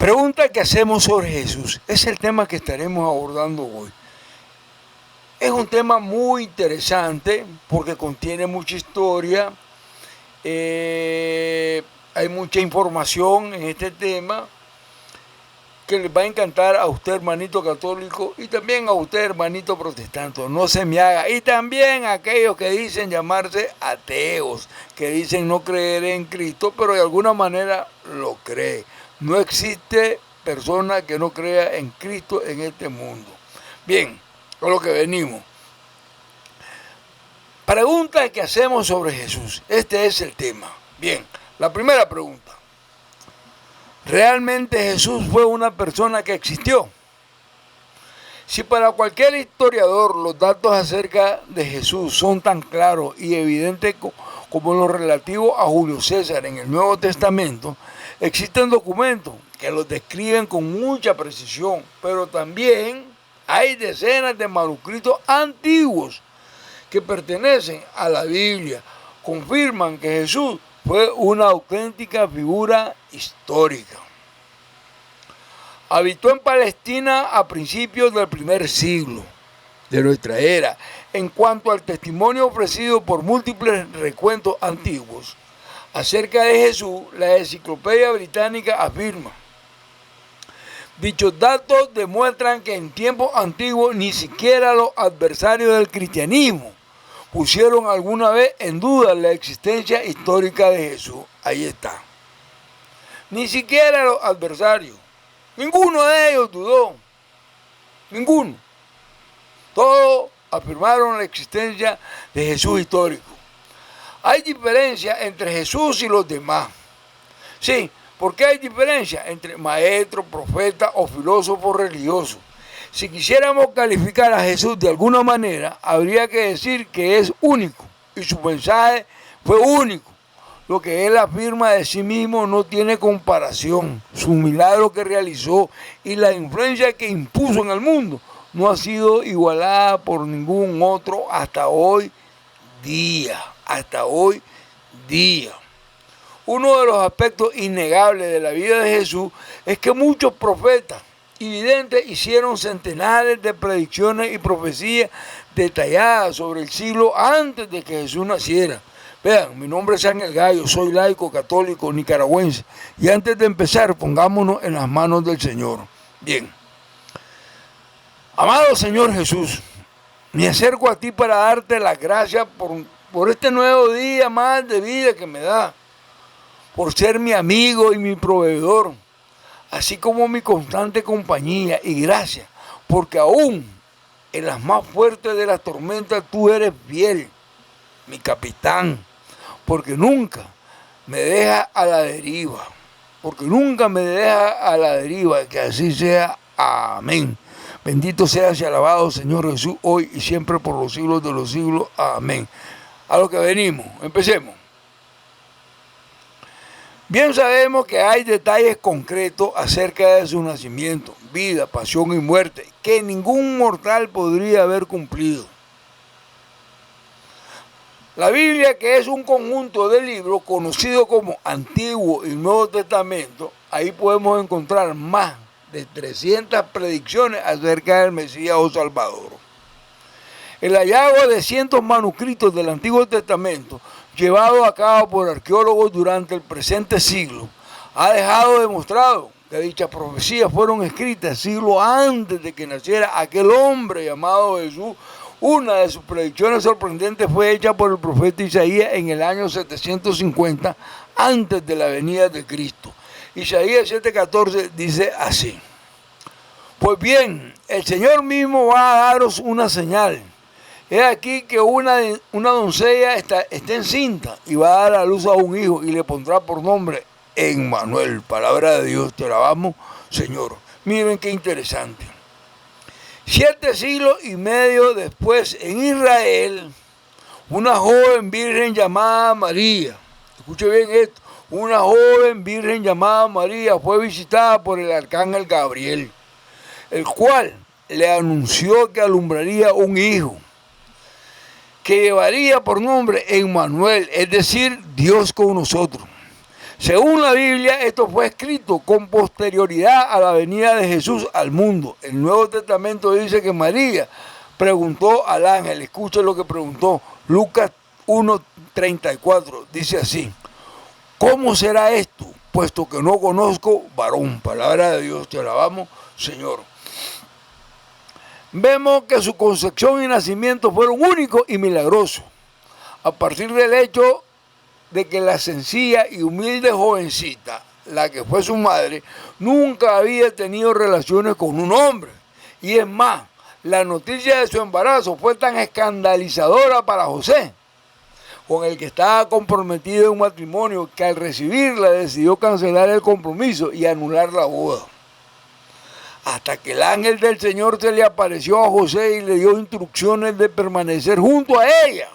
Pregunta que hacemos sobre Jesús. Es el tema que estaremos abordando hoy. Es un tema muy interesante porque contiene mucha historia, hay mucha información en este tema que les va a encantar a usted, hermanito católico, y también a usted, hermanito protestante. No se me haga. Y también a aquellos que dicen llamarse ateos, que dicen no creer en Cristo, pero de alguna manera lo cree. No existe persona que no crea en Cristo en este mundo. Bien, con lo que venimos. Pregunta que hacemos sobre Jesús. Este es el tema. Bien, la primera pregunta. ¿Realmente Jesús fue una persona que existió? Si para cualquier historiador los datos acerca de Jesús son tan claros y evidentes como lo relativo a Julio César en el Nuevo Testamento, existen documentos que los describen con mucha precisión, pero también hay decenas de manuscritos antiguos que pertenecen a la Biblia, confirman que Jesús fue una auténtica figura histórica. Habitó en Palestina a principios del primer siglo de nuestra era. En cuanto al testimonio ofrecido por múltiples recuentos antiguos acerca de Jesús, la Enciclopedia Británica afirma: dichos datos demuestran que en tiempos antiguos ni siquiera los adversarios del cristianismo pusieron alguna vez en duda la existencia histórica de Jesús. Ahí está. Ni siquiera los adversarios. Ninguno de ellos dudó. Ninguno. Todos afirmaron la existencia de Jesús histórico. Hay diferencia entre Jesús y los demás. Sí, ¿por qué hay diferencia entre maestro, profeta o filósofo religioso? Si quisiéramos calificar a Jesús de alguna manera, habría que decir que es único y su mensaje fue único. Lo que él afirma de sí mismo no tiene comparación. Su milagro que realizó y la influencia que impuso en el mundo no ha sido igualada por ningún otro hasta hoy día. Hasta hoy día. Uno de los aspectos innegables de la vida de Jesús es que muchos profetas y videntes hicieron centenares de predicciones y profecías detalladas sobre el siglo antes de que Jesús naciera. Vean, mi nombre es Ángel Gallo, soy laico, católico, nicaragüense. Y antes de empezar, pongámonos en las manos del Señor. Bien. Amado Señor Jesús, me acerco a ti para darte las gracias por este nuevo día más de vida que me da, por ser mi amigo y mi proveedor, así como mi constante compañía, y gracias, porque aún en las más fuertes de las tormentas tú eres fiel, mi capitán, porque nunca me deja a la deriva, que así sea, amén. Bendito seas y alabado Señor Jesús, hoy y siempre por los siglos de los siglos, amén. A lo que venimos, empecemos. Bien sabemos que hay detalles concretos acerca de su nacimiento, vida, pasión y muerte, que ningún mortal podría haber cumplido. La Biblia, que es un conjunto de libros conocido como Antiguo y Nuevo Testamento, ahí podemos encontrar más de 300 predicciones acerca del Mesías o Salvador. El hallazgo de cientos manuscritos del Antiguo Testamento, llevado a cabo por arqueólogos durante el presente siglo, ha dejado demostrado que dichas profecías fueron escritas siglos antes de que naciera aquel hombre llamado Jesús. Una de sus predicciones sorprendentes fue hecha por el profeta Isaías en el año 750 antes de la venida de Cristo. Isaías 7:14 dice así: pues bien, el Señor mismo va a daros una señal. He aquí que una doncella está encinta y va a dar a luz a un hijo y le pondrá por nombre Emmanuel. Palabra de Dios, te alabamos, Señor. Miren qué interesante. 7 siglos y medio después, en Israel, una joven virgen llamada María, escuche bien esto, una joven virgen llamada María fue visitada por el arcángel Gabriel, el cual le anunció que alumbraría un hijo, que llevaría por nombre Emmanuel, es decir, Dios con nosotros. Según la Biblia, esto fue escrito con posterioridad a la venida de Jesús al mundo. El Nuevo Testamento dice que María preguntó al ángel, escucha lo que preguntó, Lucas 1:34, dice así: ¿cómo será esto? Puesto que no conozco varón. Palabra de Dios, te alabamos, Señor. Vemos que su concepción y nacimiento fueron únicos y milagrosos, a partir del hecho de que la sencilla y humilde jovencita, la que fue su madre, nunca había tenido relaciones con un hombre. Y es más, la noticia de su embarazo fue tan escandalizadora para José, con el que estaba comprometido en un matrimonio, que al recibirla decidió cancelar el compromiso y anular la boda. Hasta que el ángel del Señor se le apareció a José y le dio instrucciones de permanecer junto a ella,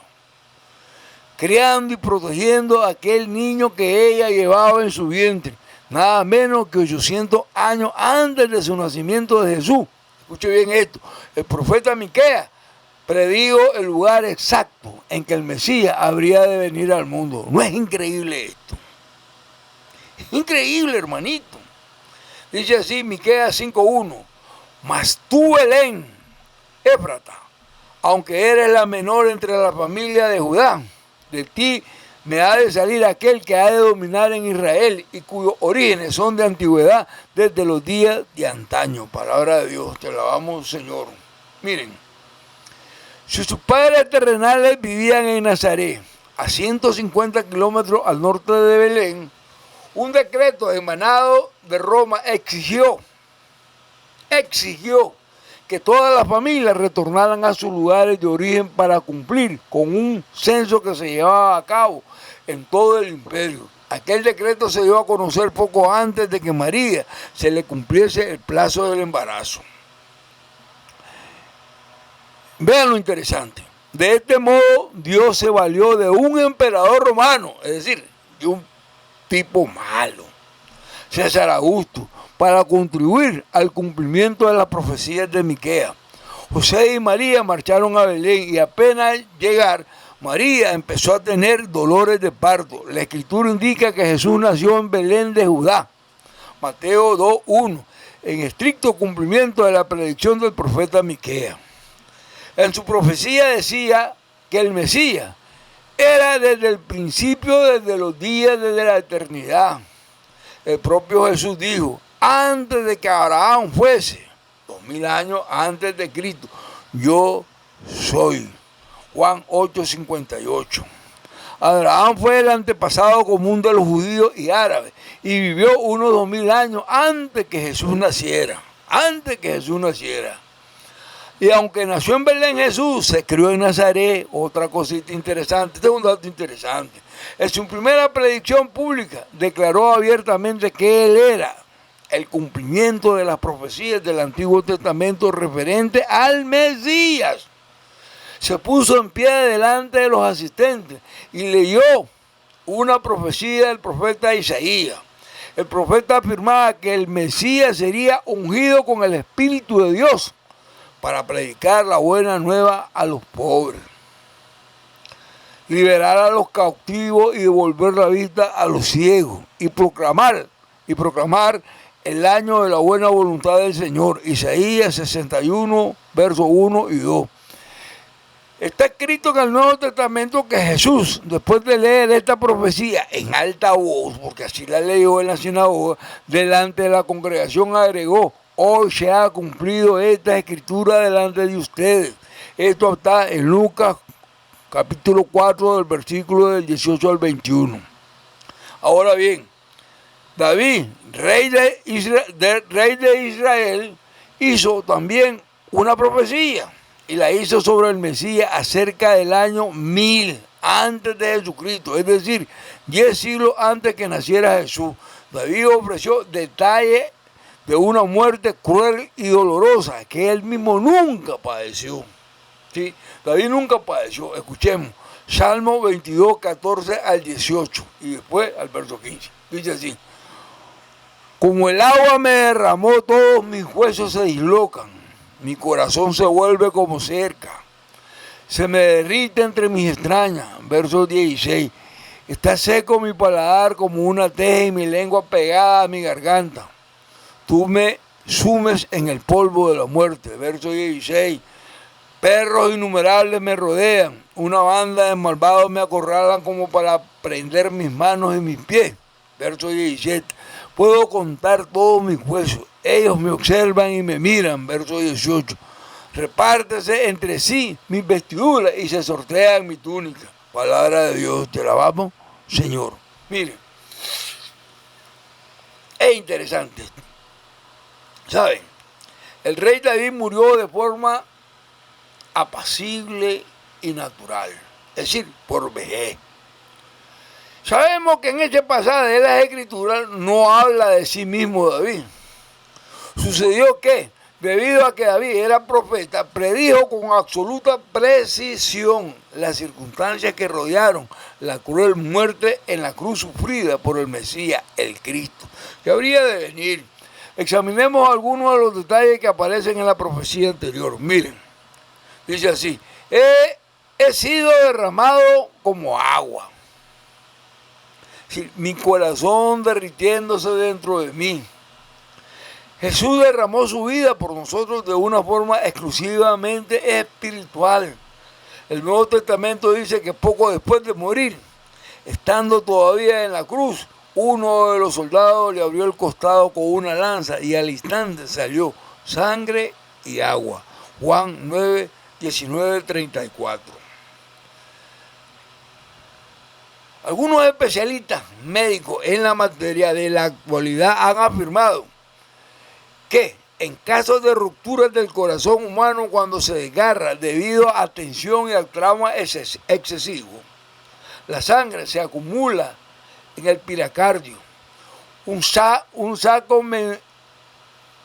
criando y protegiendo a aquel niño que ella llevaba en su vientre, nada menos que 800 años antes de su nacimiento de Jesús. Escuche bien esto, el profeta Miqueas predijo el lugar exacto en que el Mesías habría de venir al mundo. ¿No es increíble esto? Es increíble, hermanito. Dice así Miqueas 5:1, mas tú, Belén, Éfrata, aunque eres la menor entre la familia de Judá, de ti me ha de salir aquel que ha de dominar en Israel y cuyos orígenes son de antigüedad desde los días de antaño. Palabra de Dios, te alabamos, Señor. Miren, si sus padres terrenales vivían en Nazaret, a 150 kilómetros al norte de Belén, un decreto emanado de Roma exigió que todas las familias retornaran a sus lugares de origen para cumplir con un censo que se llevaba a cabo en todo el imperio. Aquel decreto se dio a conocer poco antes de que María se le cumpliese el plazo del embarazo. Vean lo interesante. De este modo, Dios se valió de un emperador romano, es decir, de un tipo malo, César Augusto, para contribuir al cumplimiento de las profecías de Miqueas. José y María marcharon a Belén y apenas llegar, María empezó a tener dolores de parto. La Escritura indica que Jesús nació en Belén de Judá, Mateo 2:1, en estricto cumplimiento de la predicción del profeta Miqueas. En su profecía decía que el Mesías era desde el principio, desde los días, desde la eternidad. El propio Jesús dijo, antes de que Abraham fuese, 2000 años antes de Cristo, yo soy. Juan 8:58. Abraham fue el antepasado común de los judíos y árabes y vivió unos 2000 años antes que Jesús naciera. Y aunque nació en Belén Jesús, se crió en Nazaret. Otra cosita interesante, este es un dato interesante. En su primera predicción pública declaró abiertamente que él era el cumplimiento de las profecías del Antiguo Testamento referente al Mesías. Se puso en pie delante de los asistentes y leyó una profecía del profeta Isaías. El profeta afirmaba que el Mesías sería ungido con el Espíritu de Dios para predicar la buena nueva a los pobres, liberar a los cautivos y devolver la vista a los ciegos, y proclamar el año de la buena voluntad del Señor. Isaías 61, versos 1 y 2. Está escrito en el Nuevo Testamento que Jesús, después de leer esta profecía en alta voz, porque así la leyó en la sinagoga, delante de la congregación agregó, hoy se ha cumplido esta escritura delante de ustedes. Esto está en Lucas capítulo 4 del versículo del 18 al 21. Ahora bien, David, rey de Israel, hizo también una profecía y la hizo sobre el Mesías acerca del año 1000 antes de Jesucristo, es decir, 10 siglos antes que naciera Jesús. David ofreció detalles de una muerte cruel y dolorosa que él mismo nunca padeció. ¿Sí? David nunca padeció. Escuchemos, Salmo 22, 14 al 18 y después al verso 15. Dice así, como el agua me derramó, todos mis huesos se dislocan, mi corazón se vuelve como cerca, se me derrite entre mis extrañas. Verso 16, Está seco mi paladar como una teja y mi lengua pegada a mi garganta. Tú me sumes en el polvo de la muerte. Verso 16. Perros innumerables me rodean. Una banda de malvados me acorralan como para prender mis manos y mis pies. Verso 17. Puedo contar todos mis huesos. Ellos me observan y me miran. Verso 18. Repártese entre sí mis vestiduras y se sortean mi túnica. Palabra de Dios, te alabamos, Señor. Miren, es interesante esto. ¿Saben? El rey David murió de forma apacible y natural, es decir, por vejez. Sabemos que en este pasaje de las Escrituras no habla de sí mismo David. Sucedió que, debido a que David era profeta, predijo con absoluta precisión las circunstancias que rodearon la cruel muerte en la cruz sufrida por el Mesías, el Cristo, que habría de venir. Examinemos algunos de los detalles que aparecen en la profecía anterior. Miren, dice así: he sido derramado como agua, mi corazón derritiéndose dentro de mí. Jesús derramó su vida por nosotros de una forma exclusivamente espiritual. El Nuevo Testamento dice que poco después de morir, estando todavía en la cruz, uno de los soldados le abrió el costado con una lanza y al instante salió sangre y agua. Juan 9, 19, 34. Algunos especialistas médicos en la materia de la actualidad han afirmado que en casos de rupturas del corazón humano cuando se desgarra debido a tensión y al trauma excesivo, la sangre se acumula en el pericardio, un saco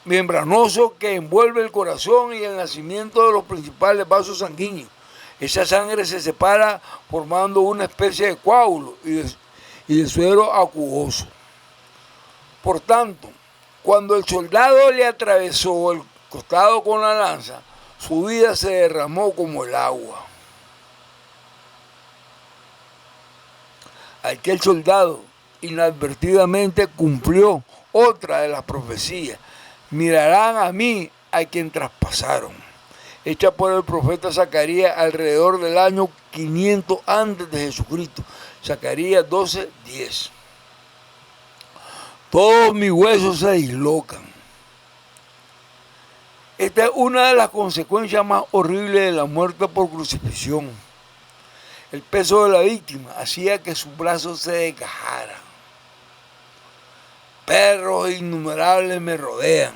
membranoso que envuelve el corazón y el nacimiento de los principales vasos sanguíneos. Esa sangre se separa formando una especie de coágulo y de suero acuoso. Por tanto, cuando el soldado le atravesó el costado con la lanza, su vida se derramó como el agua. Aquel soldado inadvertidamente cumplió otra de las profecías: mirarán a mí a quien traspasaron, hecha por el profeta Zacarías alrededor del año 500 antes de Jesucristo. Zacarías 12:10. Todos mis huesos se dislocan. Esta es una de las consecuencias más horribles de la muerte por crucifixión. El peso de la víctima hacía que sus brazos se desgajaran. Perros innumerables me rodean.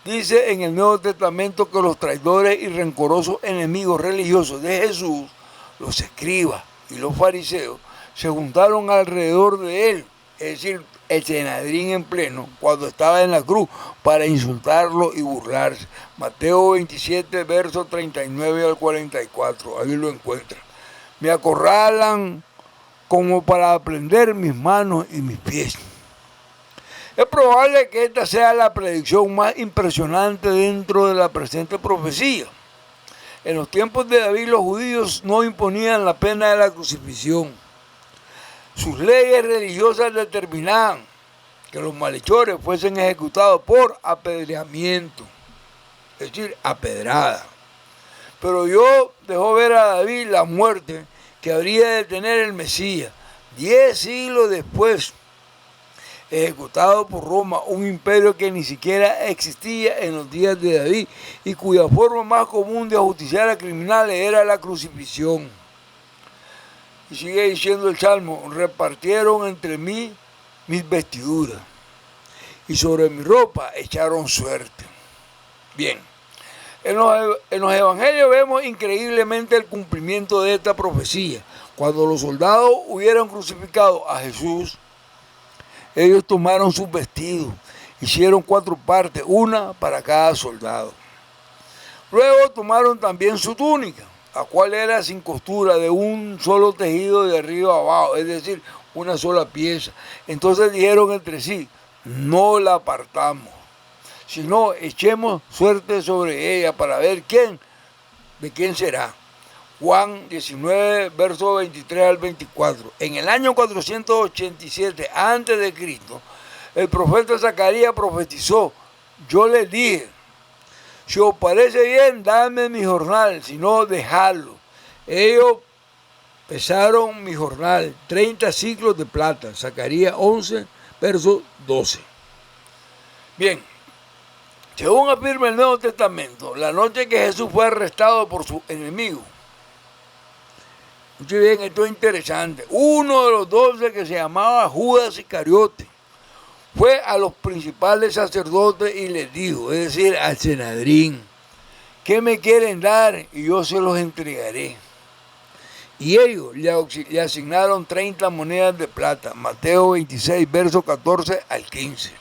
Dice en el Nuevo Testamento que los traidores y rencorosos enemigos religiosos de Jesús, los escribas y los fariseos, se juntaron alrededor de él, es decir, el Sanedrín en pleno, cuando estaba en la cruz, para insultarlo y burlarse. Mateo 27, versos 39 al 44, ahí lo encuentran. Me acorralan como para prender mis manos y mis pies. Es probable que esta sea la predicción más impresionante dentro de la presente profecía. En los tiempos de David, los judíos no imponían la pena de la crucifixión. Sus leyes religiosas determinaban que los malhechores fuesen ejecutados por apedreamiento, es decir, a pedrada. Pero Dios dejó ver a David la muerte que habría de tener el Mesías 10 siglos después, ejecutado por Roma, un imperio que ni siquiera existía en los días de David y cuya forma más común de ajusticiar a criminales era la crucifixión. Y sigue diciendo el Salmo: repartieron entre mí mis vestiduras y sobre mi ropa echaron suerte. Bien, en los evangelios vemos increíblemente el cumplimiento de esta profecía. Cuando los soldados hubieron crucificado a Jesús, ellos tomaron sus vestidos, hicieron 4 partes, una para cada soldado. Luego tomaron también su túnica, la cual era sin costura, de un solo tejido de arriba a abajo, es decir, una sola pieza. Entonces dijeron entre sí: no la apartamos, sino echemos suerte sobre ella para ver de quién será. Juan 19, versos 23 al 24. En el año 487 a.C., el profeta Zacarías profetizó. Yo les dije, si os parece bien, dadme mi jornal, si no, dejadlo. Ellos pesaron mi jornal, 30 ciclos de plata. Zacarías 11, verso 12. Bien, según afirma el Nuevo Testamento, la noche que Jesús fue arrestado por sus enemigos, escuchen bien, esto es interesante, uno de los 12 que se llamaba Judas Iscariote fue a los principales sacerdotes y les dijo, es decir, al Sanedrín, ¿qué me quieren dar? Y yo se los entregaré. Y ellos le asignaron 30 monedas de plata. Mateo 26, versos 14 al 15.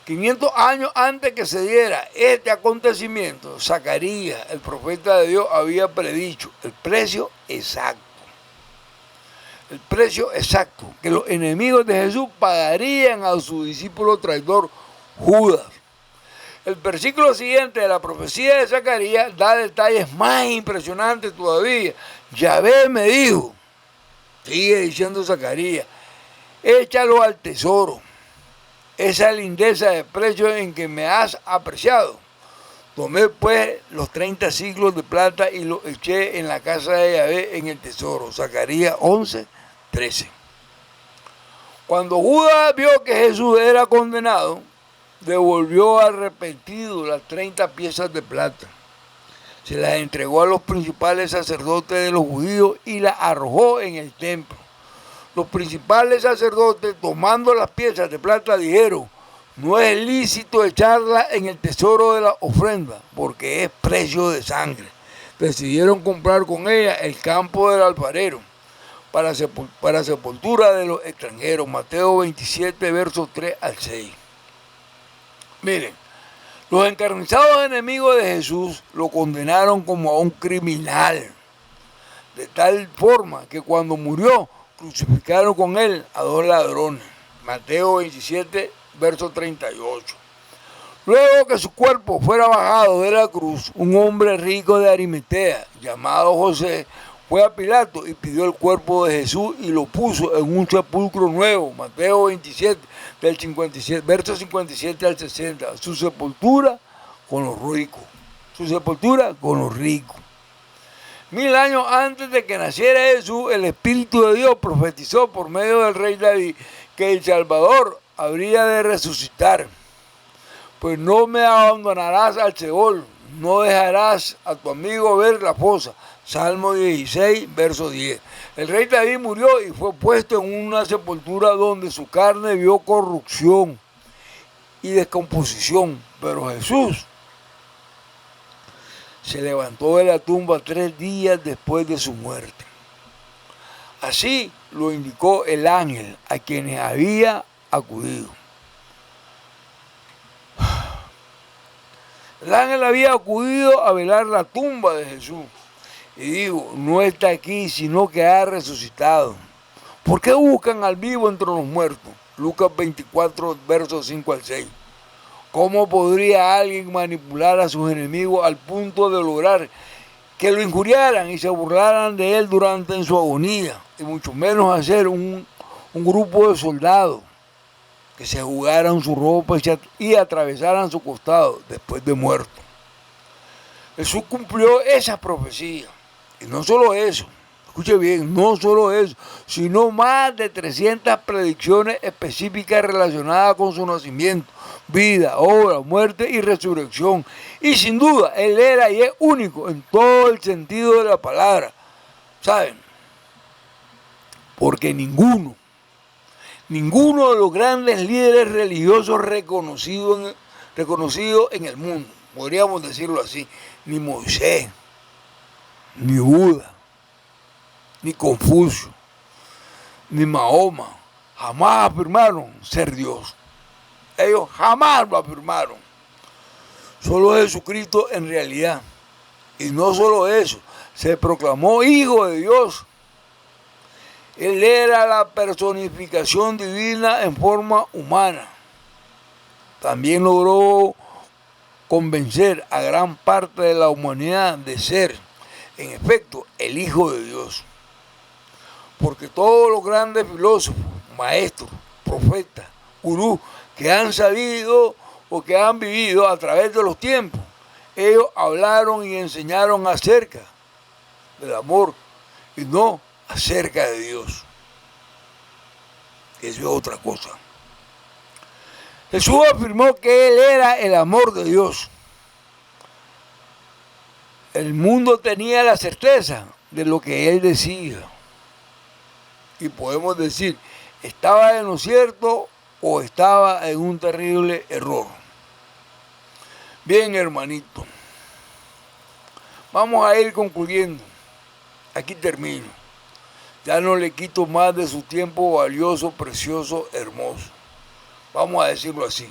500 años antes que se diera este acontecimiento, Zacarías, el profeta de Dios, había predicho el precio exacto. El precio exacto que los enemigos de Jesús pagarían a su discípulo traidor Judas. El versículo siguiente de la profecía de Zacarías da detalles más impresionantes todavía. Yahvé me dijo, sigue diciendo Zacarías, échalo al tesoro, esa lindeza de precio en que me has apreciado. Tomé pues los 30 ciclos de plata y los eché en la casa de Yahvé en el tesoro. Zacarías 11, 13. Cuando Judas vio que Jesús era condenado, devolvió arrepentido las 30 piezas de plata. Se las entregó a los principales sacerdotes de los judíos y las arrojó en el templo. Los principales sacerdotes, tomando las piezas de plata, dijeron, no es lícito echarla en el tesoro de la ofrenda, porque es precio de sangre. Decidieron comprar con ella el campo del alfarero para sepultura de los extranjeros. Mateo 27, versos 3 al 6. Miren, los encarnizados enemigos de Jesús lo condenaron como a un criminal, de tal forma que cuando murió, crucificaron con él a 2 ladrones. Mateo 27, verso 38. Luego que su cuerpo fuera bajado de la cruz, un hombre rico de Arimatea, llamado José, fue a Pilato y pidió el cuerpo de Jesús y lo puso en un sepulcro nuevo. Mateo 27, del 57, verso 57 al 60. Su sepultura con los ricos. Su sepultura con los ricos. 1000 años antes de que naciera Jesús, el Espíritu de Dios profetizó por medio del rey David que el Salvador habría de resucitar. Pues no me abandonarás al Seol, no dejarás a tu amigo ver la fosa. Salmo 16, verso 10. El rey David murió y fue puesto en una sepultura donde su carne vio corrupción y descomposición. Pero Jesús se levantó de la tumba 3 días después de su muerte. Así lo indicó el ángel a quienes había acudido. El ángel había acudido a velar la tumba de Jesús. Y digo, no está aquí, sino que ha resucitado. ¿Por qué buscan al vivo entre los muertos? Lucas 24, versos 5 al 6. ¿Cómo podría alguien manipular a sus enemigos al punto de lograr que lo injuriaran y se burlaran de él durante su agonía? Y mucho menos hacer un grupo de soldados que se jugaran su ropa y atravesaran su costado después de muerto. Jesús cumplió esa profecía. Y no solo eso, escuche bien, no solo eso, sino más de 300 predicciones específicas relacionadas con su nacimiento, vida, obra, muerte y resurrección. Y sin duda, Él era y es único en todo el sentido de la palabra. ¿Saben? Porque ninguno de los grandes líderes religiosos reconocidos en el mundo, podríamos decirlo así, ni Moisés, ni Buda, ni Confucio, ni Mahoma, jamás afirmaron ser Dios. Ellos jamás lo afirmaron. Solo Jesucristo en realidad. Y no solo eso, se proclamó Hijo de Dios. Él era la personificación divina en forma humana. También logró convencer a gran parte de la humanidad de ser en efecto, el Hijo de Dios. Porque todos los grandes filósofos, maestros, profetas, gurús, que han sabido o que han vivido a través de los tiempos, ellos hablaron y enseñaron acerca del amor y no acerca de Dios. Eso es otra cosa. Jesús afirmó que Él era el amor de Dios. El mundo tenía la certeza de lo que Él decía. Y podemos decir, ¿estaba en lo cierto o estaba en un terrible error? Bien, hermanito, vamos a ir concluyendo. Aquí termino. Ya no le quito más de su tiempo valioso, precioso, hermoso. Vamos a decirlo así.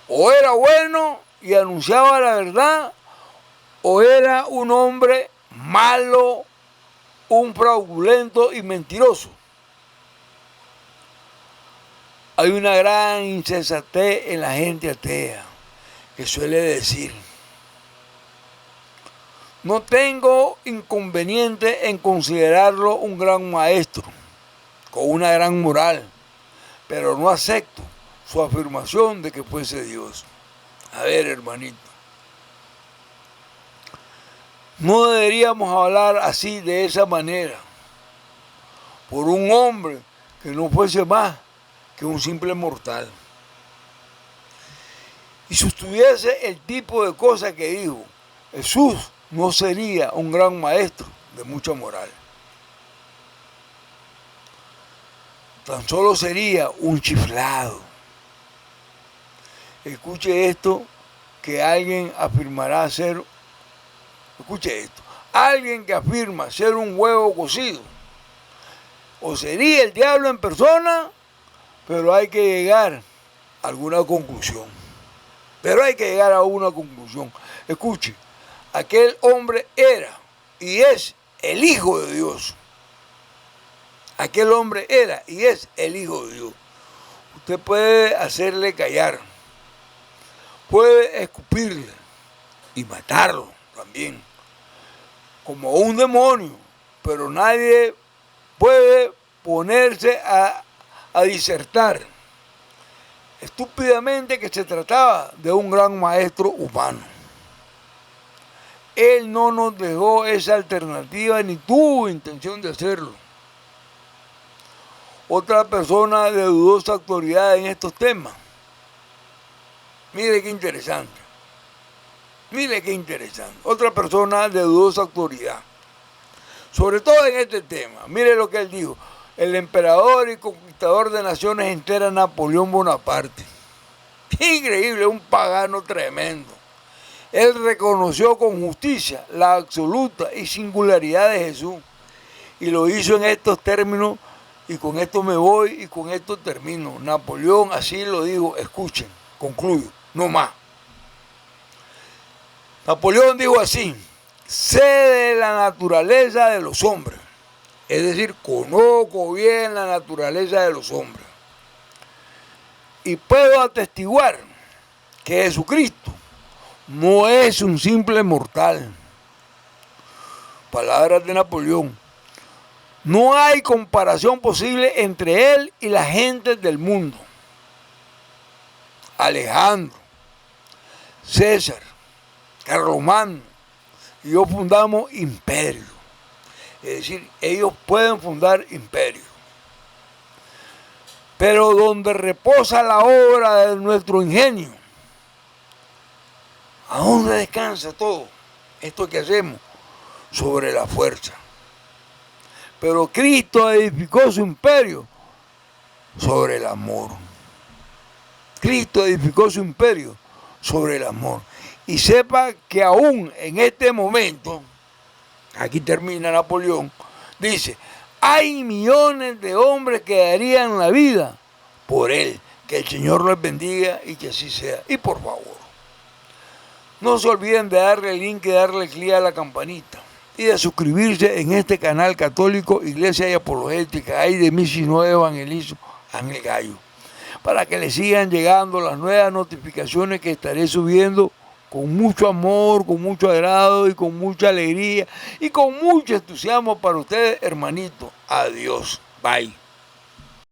O era bueno y anunciaba la verdad, o era un hombre malo, un fraudulento y mentiroso. Hay una gran insensatez en la gente atea que suele decir: no tengo inconveniente en considerarlo un gran maestro, con una gran moral, pero no acepto su afirmación de que fuese Dios. A ver, hermanito, no deberíamos hablar así, de esa manera, por un hombre que no fuese más que un simple mortal. Y si estuviese el tipo de cosas que dijo, Jesús no sería un gran maestro de mucha moral. Tan solo sería un chiflado. Escuche esto, que alguien afirmará ser, escuche esto, alguien que afirma ser un huevo cocido, o sería el diablo en persona, pero hay que llegar a alguna conclusión. Escuche, aquel hombre era y es el Hijo de Dios. Aquel hombre era y es el Hijo de Dios. Usted puede hacerle callar, puede escupirle y matarlo también, como un demonio, pero nadie puede ponerse a disertar estúpidamente que se trataba de un gran maestro humano. Él no nos dejó esa alternativa ni tuvo intención de hacerlo. Otra persona de dudosa autoridad en estos temas. Mire qué interesante. Otra persona de dudosa autoridad, sobre todo en este tema. Mire lo que él dijo. El emperador y conquistador de naciones enteras, Napoleón Bonaparte. Increíble, un pagano tremendo. Él reconoció con justicia la absoluta y singularidad de Jesús. Y lo hizo en estos términos, y con esto me voy y con esto termino. Napoleón así lo dijo, escuchen, concluyo, no más. Napoleón dijo así: sé de la naturaleza de los hombres. Es decir, conozco bien la naturaleza de los hombres. Y puedo atestiguar que Jesucristo no es un simple mortal. Palabras de Napoleón. No hay comparación posible entre él y las gentes del mundo. Alejandro, César, Carlomagno y yo fundamos imperios. Es decir, ellos pueden fundar imperios. Pero donde reposa la obra de nuestro ingenio, ¿a dónde descansa todo esto que hacemos? Sobre la fuerza. Pero Cristo edificó su imperio sobre el amor. Cristo edificó su imperio sobre el amor. Y sepa que aún en este momento, aquí termina Napoleón, dice, hay millones de hombres que darían la vida por él. Que el Señor los bendiga y que así sea. Y por favor, no se olviden de darle el link y darle clic a la campanita. Y de suscribirse en este canal católico, Iglesia y Apologética, ahí de Misi Nueva Evangelizo Ángel Gallo, para que le sigan llegando las nuevas notificaciones que estaré subiendo con mucho amor, con mucho agrado y con mucha alegría y con mucho entusiasmo para ustedes, hermanitos. Adiós. Bye.